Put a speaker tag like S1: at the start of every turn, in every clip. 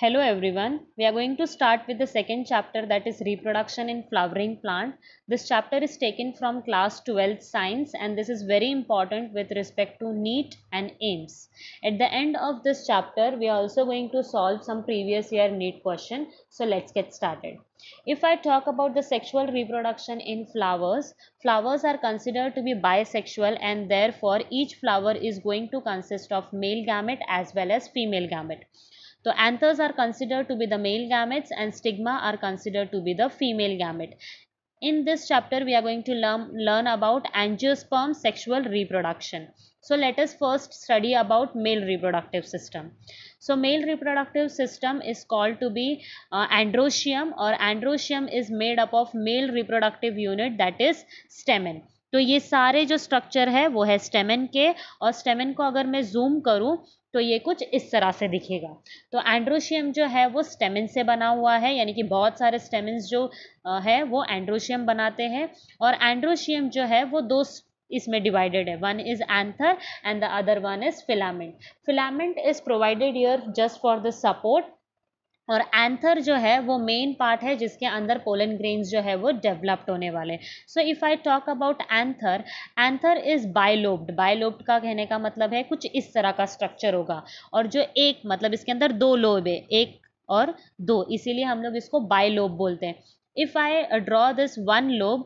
S1: Hello everyone, we are going to start with the second chapter, that is reproduction in flowering plant. This chapter is taken from class 12 science and this is very important with respect to NEET and AIIMS. At the end of this chapter, we are also going to solve some previous year NEET question. So let's get started. If I talk about the sexual reproduction in flowers, flowers are considered to be bisexual and therefore each flower is going to consist of male gamete as well as female gamete. So anthers are considered to be the male gametes and stigma are considered to be the female gamete. In this chapter, we are going to learn about angiosperm sexual reproduction. So let us first study about male reproductive system. So male reproductive system is called to be androecium, or androecium is made up of male reproductive unit, that is stamen. तो ये सारे जो structure है वो है स्टेमन के, और स्टेमन को अगर मैं जूम करूं तो ये कुछ इस तरह से दिखेगा. तो एंड्रोशियम जो है वो स्टेमन से बना हुआ है, यानी कि बहुत सारे स्टेमन्स जो है वो एंड्रोशियम बनाते हैं. और एंड्रोशियम जो है वो दो इसमें डिवाइडेड है. One is anther and the other one is filament. Filament is provided here just for the support, और एंथर जो है वो मेन पार्ट है जिसके अंदर पोलन ग्रेन्स जो है वो डेवलप्ड होने वाले. So if I talk about anther, anther is bilobed. Bilobed का कहने का मतलब है कुछ इस तरह का स्ट्रक्चर होगा, और जो एक मतलब इसके अंदर दो लोब है, एक और दो, इसीलिए हम लोग इसको बायलोब बोलते हैं. If I draw this one lobe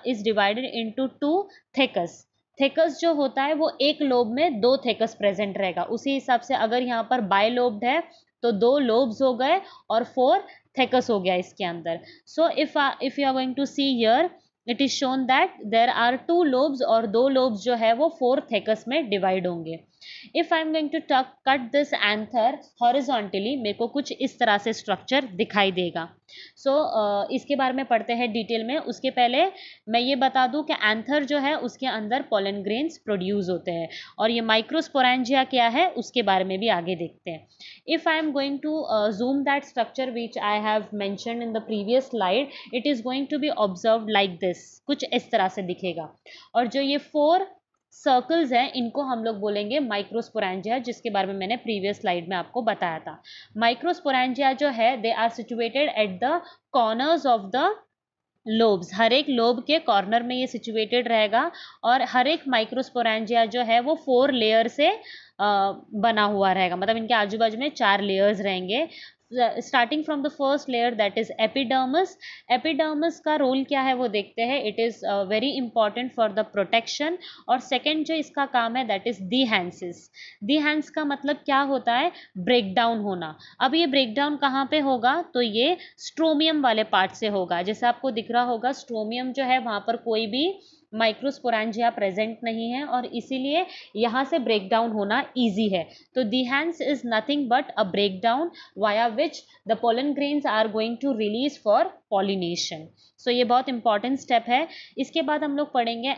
S1: is divided into two thecas. Thecas जो होता है वो एक लोब में दो थेकस प्रेजेंट रहेगा. उसी हिसाब से अगर यहाँ पर बायलोब्ड है तो दो लोब्स हो गए और 4 थेकस हो गया इसके अंदर. So if you are going to see here, it is shown that there are 2 lobes, और 2 लोब्स जो है वो 4 थेकस में डिवाइड होंगे. If I am going to cut this anther horizontally, मेरे को कुछ इस तरह से स्ट्रक्चर दिखाई देगा. सो इसके बारे में पढ़ते हैं डिटेल में. उसके पहले मैं ये बता दूं कि एंथर जो है उसके अंदर पोलन ग्रेन्स प्रोड्यूस होते हैं, और ये माइक्रोस्पोरेंजिया क्या है उसके बारे में भी आगे देखते हैं. If I am going to zoom that structure which I have mentioned in the previous slide, it is going to be observed like this. कुछ इस तरह से दिखेगा. और जो ये 4 सर्कल्स हैं इनको हम लोग बोलेंगे माइक्रोस्पोरेंजिया, जिसके बारे में मैंने प्रीवियस स्लाइड में आपको बताया था. माइक्रोस्पोरेंजिया जो है they are situated at the corners of the lobes. हर एक लोब के कॉर्नर में ये सिचुएटेड रहेगा, और हर एक माइक्रोस्पोरेंजिया जो है वो 4 लेयर से बना हुआ रहेगा. मतलब इनके आजू बाजू में 4 लेयर्स रहेंगे. Starting from the first layer that is epidermis. Epidermis का रोल क्या है वो देखते हैं. It is very important for the protection. और सेकेंड जो इसका काम है दैट इज दिहेंसिस. दिहेंस का मतलब क्या होता है, ब्रेक डाउन होना. अब ये ब्रेक डाउन कहाँ पे होगा, तो ये स्ट्रोमियम वाले पार्ट से होगा. जैसे आपको दिख रहा होगा स्ट्रोमियम जो है वहाँ पर कोई भी माइक्रोस्पोरेंजिया प्रेजेंट नहीं है, और इसीलिए यहाँ से ब्रेक डाउन होना इजी है. तो dehiscence is nothing but a break down via which the pollen grains are going to release for pollination. So ये बहुत इंपॉर्टेंट स्टेप है. इसके बाद हम लोग पढ़ेंगे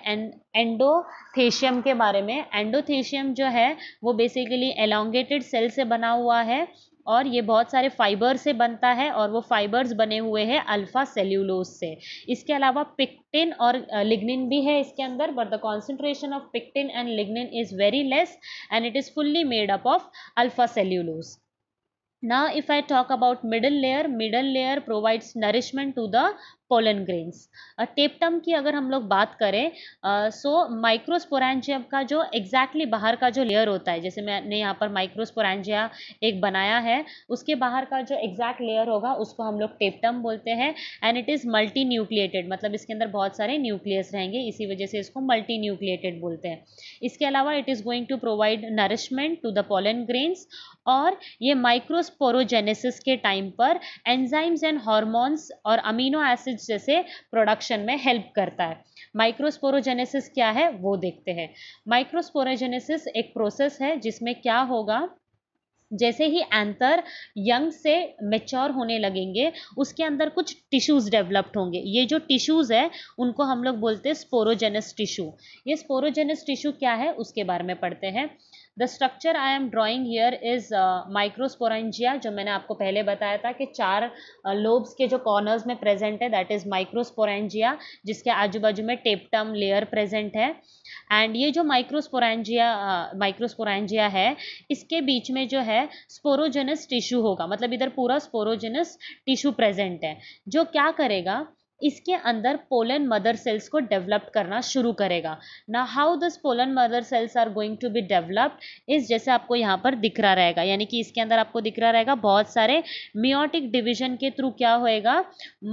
S1: एंडोथेशियम के बारे में. एंडोथेशियम जो है वो बेसिकली एलोंगेटेड सेल से बना हुआ है, और ये बहुत सारे फाइबर से बनता है, और वो फाइबर्स बने हुए हैं अल्फा सेल्यूलोज से. इसके अलावा पिक्टिन और लिग्निन भी है इसके अंदर, but the concentration of pectin and lignin is very less and it is fully made up of alpha cellulose. Now if I talk about middle layer provides nourishment to the pollen grains. टेप्टम की अगर हम लोग बात करें, सो microsporangium का जो exactly बाहर का जो लेयर होता है, जैसे मैंने यहाँ पर माइक्रोस्पोरेंजिया एक बनाया है, उसके बाहर का जो एग्जैक्ट लेयर होगा उसको हम लोग टेप्टम बोलते हैं. And it is multi nucleated, मतलब इसके अंदर बहुत सारे न्यूक्लियस रहेंगे, इसी वजह से इसको मल्टी न्यूक्लिएटेड बोलते हैं. इसके अलावा it is going to provide nourishment to the pollen grains, और ये माइक्रोस्पोरोजेनेसिस के टाइम पर एंजाइम्स एंड हार्मोन्स और अमीनो एसिड जैसे प्रोडक्शन में हेल्प करता है. माइक्रोस्पोरोजेनेसिस क्या है वो देखते हैं. माइक्रोस्पोरोजेनेसिस एक प्रोसेस है जिसमें क्या होगा, जैसे ही एंथर यंग से मेच्योर होने लगेंगे उसके अंदर कुछ टिश्यूज डेवलप्ड होंगे. ये जो टिश्यूज है उनको हम लोग बोलते हैं स्पोरोजेनस टिश्यू. ये स्पोरोजेनस टिश्यू क्या है उसके बारे में पढ़ते हैं. The structure I am drawing here is microsporangia, जो मैंने आपको पहले बताया था कि 4 लोब्स के जो कॉर्नर्स में प्रेजेंट है, दैट इज माइक्रोस्पोरेंजिया, जिसके आजू बाजू में टेप्टम लेयर प्रेजेंट है। एंड ये जो माइक्रोस्पोरेंजिया है, इसके बीच में जो है स्पोरोजेनस टिश्यू होगा, मतलब इधर पूरा स्पोरोजेनस टिश्यू प्रेजेंट है, जो क्या करेगा, इसके अंदर पोलन मदर सेल्स को डेवलप करना शुरू करेगा। ना how this pollen mother cells are going to be developed इस, जैसे आपको यहाँ पर दिख रहा रहेगा, यानी कि इसके अंदर आपको दिख रहा रहेगा बहुत सारे मियोटिक डिवीजन के थ्रू क्या होएगा,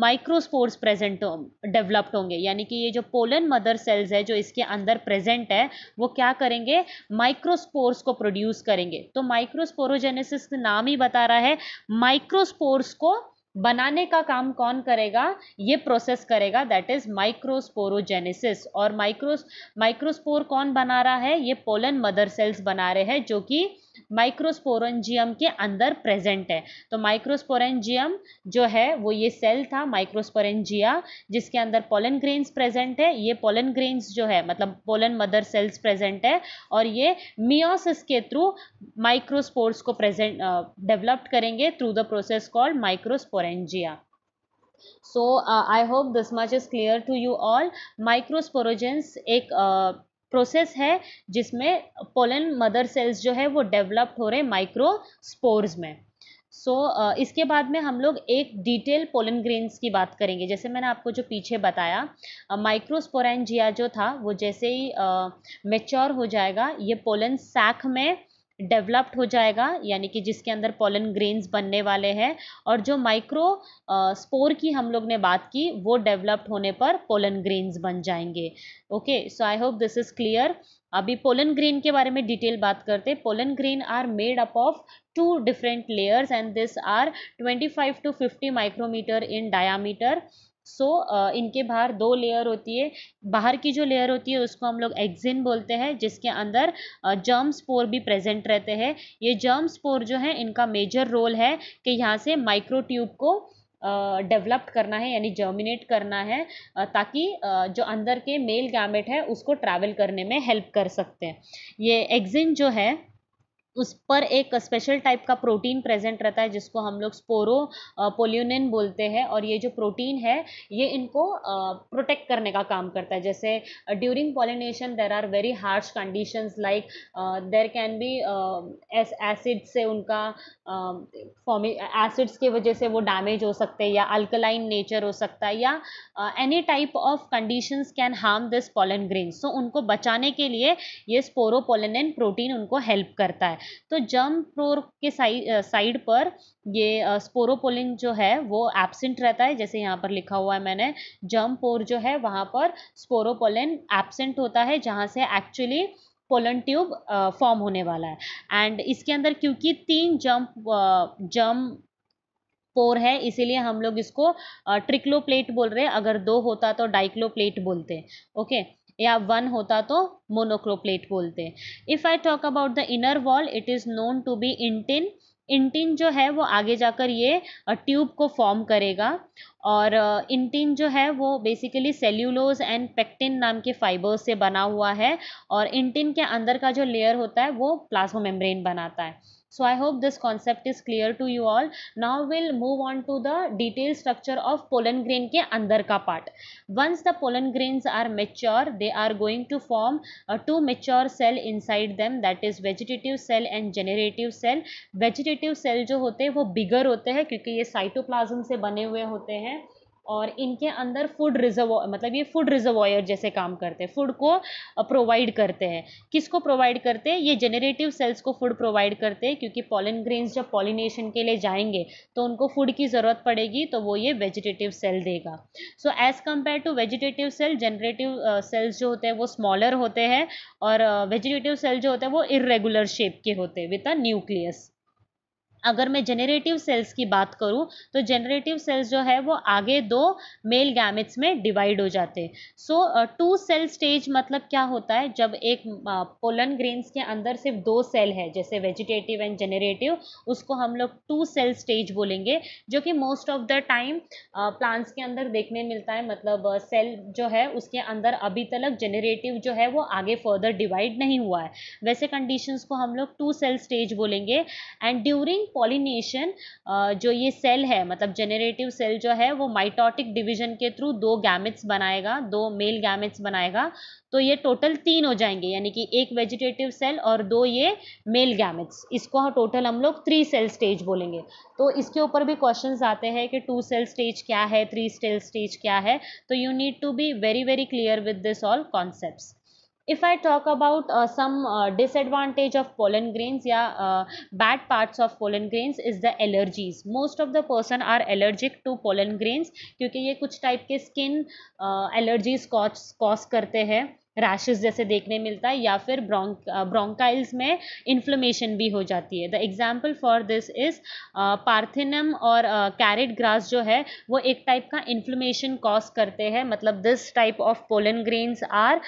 S1: माइक्रोस्पोर्स प्रेजेंट डेवलप्ड होंगे, यानी कि ये जो पोलन मदर सेल्स है जो इसके अंदर प्रेजेंट है, वो क्या करेंगे, माइक्रोस्पोर्स को प्रोड्यूस करेंगे। तो माइक्रोस्पोरोजेनेसिस नाम ही बता रहा है, माइक्रोस्पोर्स को बनाने का काम कौन करेगा, ये प्रोसेस करेगा, दैट इज माइक्रोस्पोरोजेनेसिस। और माइक्रोस्पोर कौन बना रहा है, ये पोलन मदर सेल्स बना रहे हैं, जो कि माइक्रोस्पोरेंजियम के अंदर प्रेजेंट है। तो माइक्रोस्पोरेंजियम जो है वो ये सेल था माइक्रोस्पोरेंजिया, जिसके अंदर पोलन ग्रेन्स प्रेजेंट है। ये पोलन ग्रेन्स जो है मतलब पोलन मदर सेल्स प्रेजेंट है, और ये मियोसिस के थ्रू माइक्रोस्पोर्स को प्रेजेंट डेवलप्ड करेंगे through the process called microsporangia. So I hope this much is clear to you all. माइक्रोस्पोरोजेंस एक प्रोसेस है जिसमें पोलन मदर सेल्स जो है वो डेवलप्ड हो रहे माइक्रोस्पोर्स में। इसके बाद में हम लोग एक डिटेल पोलन ग्रेन्स की बात करेंगे। जैसे मैंने आपको जो पीछे बताया, माइक्रोस्पोरेंजिया जो था वो जैसे ही मेच्योर हो जाएगा, ये पोलन सैक में डेवलप्ड हो जाएगा, यानी कि जिसके अंदर पोलन ग्रेन्स बनने वाले हैं। और जो माइक्रो स्पोर की हम लोग ने बात की, वो डेवलप्ड होने पर पोलन ग्रेन्स बन जाएंगे। Okay, so I hope this is clear. अभी पोलन ग्रेन के बारे में डिटेल बात करते हैं। Pollen grain are made up of 2 different layers and this are 25 to 50 micrometre in diameter. इनके बाहर 2 लेयर होती है। बाहर की जो लेयर होती है उसको हम लोग एक्सिन बोलते हैं, जिसके अंदर जर्म स्पोर भी प्रेजेंट रहते हैं। ये जर्म स्पोर जो है, इनका मेजर रोल है कि यहाँ से माइक्रोट्यूब को डेवलप करना है, यानी जर्मिनेट करना है, ताकि जो अंदर के मेल गैमेट है उसको ट्रैवल करने में हेल्प कर सकते हैं। ये एक्सिन जो है उस पर एक स्पेशल टाइप का प्रोटीन प्रेजेंट रहता है, जिसको हम लोग स्पोरो पोल्यूनिन बोलते हैं। और ये जो प्रोटीन है ये इनको प्रोटेक्ट करने का काम करता है। जैसे during pollination there are very harsh conditions, like there can be acid से उनका एसिड्स की वजह से वो डैमेज हो सकते हैं, या अल्कलाइन नेचर हो सकता है, या any type of conditions can harm this pollen grains. So उनको बचाने के लिए ये स्पोरोपोलिनिन प्रोटीन उनको हेल्प करता है। तो जर्म पोर के साइड पर ये स्पोरोपोलिन जो है वो एब्सेंट रहता है। जैसे यहाँ पर लिखा हुआ है मैंने, जर्म पोर जो है वहाँ पर स्पोरोपोलिन एब्सेंट होता है, जहाँ से एक्चुअली पोलन ट्यूब फॉर्म होने वाला है। एंड इसके अंदर क्योंकि 3 जर्म पोर है, इसीलिए हम लोग इसको ट्रिक्लोप्लेट बोल रहे हैं। अगर 2 होता तो डाइक्लोप्लेट बोलते हैं, ओके, या 1 होता तो मोनोक्लोप्लेट बोलते हैं। If I talk about the inner wall, it is known to be intine. Intine जो है वो आगे जाकर ये ट्यूब को फॉर्म करेगा। और इंटिन जो है वो बेसिकली सेल्यूलोज एंड पेक्टिन नाम के फाइबर्स से बना हुआ है, और इंटिन के अंदर का जो लेयर होता है वो प्लाज्मा मेम्ब्रेन बनाता है। So I hope this concept is clear to you all. Now we'll move on to the detailed structure of pollen grain के अंदर का part. Once the pollen grains are mature, they are going to form 2 mature cell inside them, that is vegetative cell and generative cell. Vegetative cell जो होते हैं वो bigger होते हैं, क्योंकि ये cytoplasm से बने हुए होते हैं, और इनके अंदर फूड रिजर्वॉयर, मतलब ये फूड रिजर्वॉयर जैसे काम करते हैं, फूड को प्रोवाइड करते हैं। किसको प्रोवाइड करते हैं? ये जेनरेटिव सेल्स को फूड प्रोवाइड करते हैं, क्योंकि पॉलन ग्रेन्स जब पॉलिनेशन के लिए जाएंगे तो उनको फूड की ज़रूरत पड़ेगी, तो वो ये वेजिटेटिव सेल देगा। So as compare to vegetative cell, generative cells जो होते हैं वो स्मॉलर होते हैं, और वेजिटेटिव सेल जो होते हैं वो इर्रेगुलर शेप के होते हैं विद अ न्यूक्लियस। अगर मैं जेनरेटिव सेल्स की बात करूं तो जेनरेटिव सेल्स जो है वो आगे दो मेल गैमेट्स में डिवाइड हो जाते हैं। सो टू सेल स्टेज मतलब क्या होता है, जब एक पोलन ग्रेन्स के अंदर सिर्फ दो सेल है, जैसे वेजिटेटिव एंड जेनरेटिव, उसको हम लोग टू सेल स्टेज बोलेंगे, जो कि most of the time plants के अंदर देखने मिलता है। मतलब सेल जो है उसके अंदर अभी तक जेनरेटिव जो है वो आगे फर्दर डिवाइड नहीं हुआ है, वैसे कंडीशंस को हम लोग टू सेल स्टेज बोलेंगे। एंड ड्यूरिंग पॉलिनेशन जो ये सेल है, मतलब जेनरेटिव सेल जो है वो माइटोटिक डिवीजन के थ्रू दो गैमेट्स बनाएगा, दो मेल गैमेट्स बनाएगा, तो ये टोटल तीन हो जाएंगे, यानी कि एक वेजिटेटिव सेल और दो ये मेल गैमेट्स, इसको टोटल हम लोग थ्री सेल स्टेज बोलेंगे। तो इसके ऊपर भी क्वेश्चंस आते हैं कि टू सेल स्टेज क्या है, थ्री सेल स्टेज क्या है, तो you need to be very very clear with this all concepts. If I talk about some disadvantage of pollen grains, bad parts of pollen grains is the allergies. Most of the person are allergic to pollen grains क्योंकि ये कुछ type के skin allergies cause करते हैं, rashes जैसे देखने मिलता है, या फिर ब्रोंकाइल्स में इन्फ्लेमेशन भी हो जाती है। The example for this is parthenium और कैरेट ग्रास जो है वो एक टाइप का इन्फ्लेमेशन कॉज करते हैं। मतलब this type of pollen grains are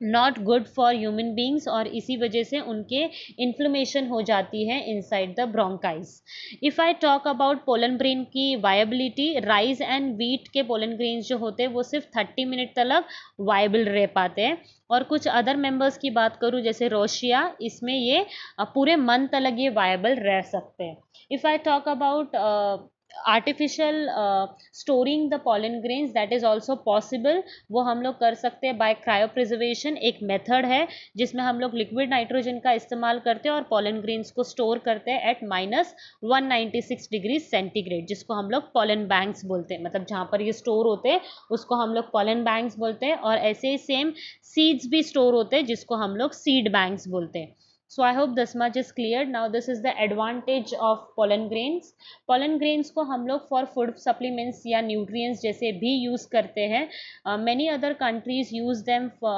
S1: not good for human beings, और इसी वजह से उनके इन्फ्लेमेशन हो जाती है inside the bronchi. If I talk about pollen grain की वायबिलिटी, राइस एंड वीट के पोलन ग्रेन्स जो होते हैं वो सिर्फ 30 मिनट तक वायबल रह पाते हैं, और कुछ अदर मेंबर्स की बात करूँ जैसे रोशिया, इसमें ये पूरे मंथ तक ये वायबल रह सकते हैं। If I talk about artificial storing the pollen grains, that is also possible, वो हम लोग कर सकते हैं बाय क्रायोप्रिजर्वेशन, एक मेथड है जिसमें हम लोग लिक्विड नाइट्रोजन का इस्तेमाल करते हैं और पॉलन ग्रेन्स को स्टोर करते हैं एट -196 डिग्री सेंटीग्रेड, जिसको हम लोग पॉलन बैंक्स बोलते हैं। मतलब जहाँ पर ये स्टोर होते हैं उसको हम लोग पॉलन बैंक्स बोलते हैं, और ऐसे ही सेम सीड्स भी स्टोर होते हैं जिसको हम लोग सीड बैंक्स बोलते हैं। So I hope this much is clear. Now this is the advantage of pollen grains. Pollen grains को हम लोग for food supplements या nutrients जैसे भी use करते हैं. Many other countries use them for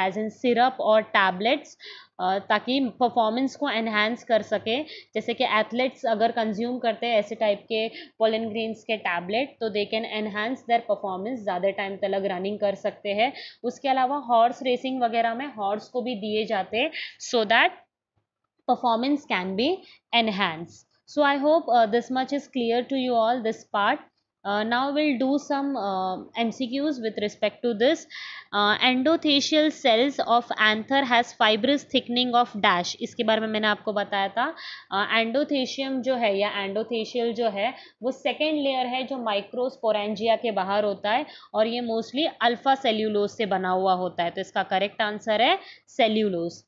S1: as in syrup और tablets, ताकि परफॉर्मेंस को एनहांस कर सके। जैसे कि एथलीट्स अगर कंज्यूम करते हैं ऐसे टाइप के पोलन ग्रेन्स के टैबलेट, तो they can enhance their performance, ज़्यादा टाइम तक रनिंग कर सकते हैं। उसके अलावा हॉर्स रेसिंग वगैरह में हॉर्स को भी दिए जाते हैं so that performance can be enhanced. So I hope this much is clear to you all, this part. Now we'll do some MCQs with respect to this. Endothelial cells of anther has fibrous thickening of dash, इसके बारे में मैंने आपको बताया था। Endothecium जो है या एंडोथेशियल जो है वो सेकेंड लेयर है जो माइक्रोस्पोरेंजिया के बाहर होता है, और ये मोस्टली अल्फा सेल्यूलोज से बना हुआ होता है, तो इसका करेक्ट आंसर है cellulose.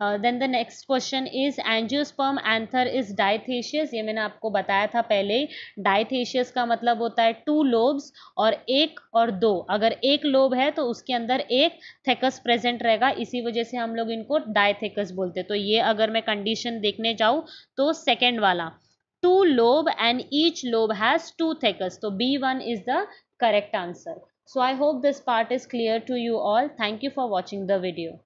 S1: Then the next question is angiosperm anther is dithecous, ये मैंने आपको बताया था पहले ही। डायथेशियस का मतलब होता है टू लोब्स, और एक और दो, अगर एक लोब है तो उसके अंदर एक थेकस प्रेजेंट रहेगा, इसी वजह से हम लोग इनको डायथेकस बोलते हैं। तो ये अगर मैं कंडीशन देखने जाऊँ तो सेकेंड वाला, two lobe and each lobe has two thecas, तो B1 is the correct answer. So I hope this part is clear to you all. Thank you for watching the video.